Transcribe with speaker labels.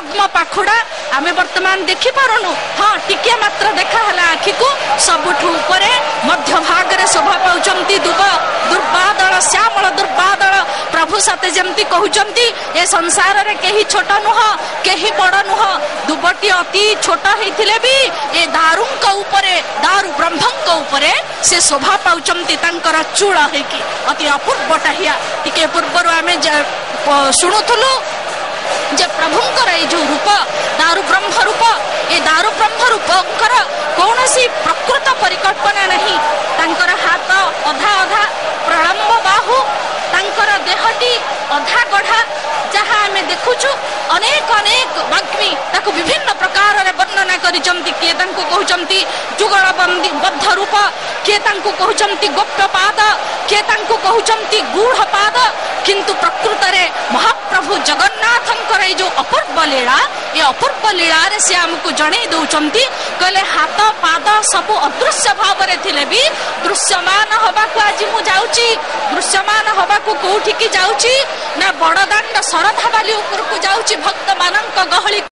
Speaker 1: पद्म पाखुड़ा आमे वर्तमान देखि पारुनु हाँ टिके मात्र देखा हला आखि को सबुठु ऊपर मध्य भाग रे शोभा पाउचंती दुर्बादल श्यामल दुर्बादल प्रभु सते जमती कहउचंती ए संसार रे केही छोट नुह केही बड़ नुह दुबटी अति छोट हेथिले भी ए दारुंक ऊपरे दारु ब्रह्मंक ऊपरे से शोभा पाउचंती तांकर चूड़ हेकी अति अपूर्व टाहिया टिके पूर्वर आमे शुणुथुलु जे प्रभुंकर ए जो रूप दारु ब्रह्म रूप ए दारु ब्रह्म रूपकर कौनसी प्रकृत परिकल्पना नहीं तांकर हाथ अधा अधा प्रलंब बाहु तांकर देहटी अधा गढ़ा जहाँ आमे देखुछु अनेक अनेक वाग्मी ताकु विभिन्न प्रकार रे वर्णना करिचंती किए तांको कहउचंती जुगल बद्ध रूप किए तांको कहउचंती गोप्य पाद किए तांको कहउचंती गूढ़ पाद किंतु प्रकृत रे महाप्रभु जगन्नाथंकर जो अपूर्व लीला ये अपूर्व लीला रे से हमको जणे दउचंती कहले हाथ पाद सब अदृश्य भाव रे थिले भी दृश्यमान होबा को आज मु जाउची दृश्यमान होबा को कोठी की जाउची ना बड़दांड सरधा बाली ऊपर को जाउची भक्त मानक गहली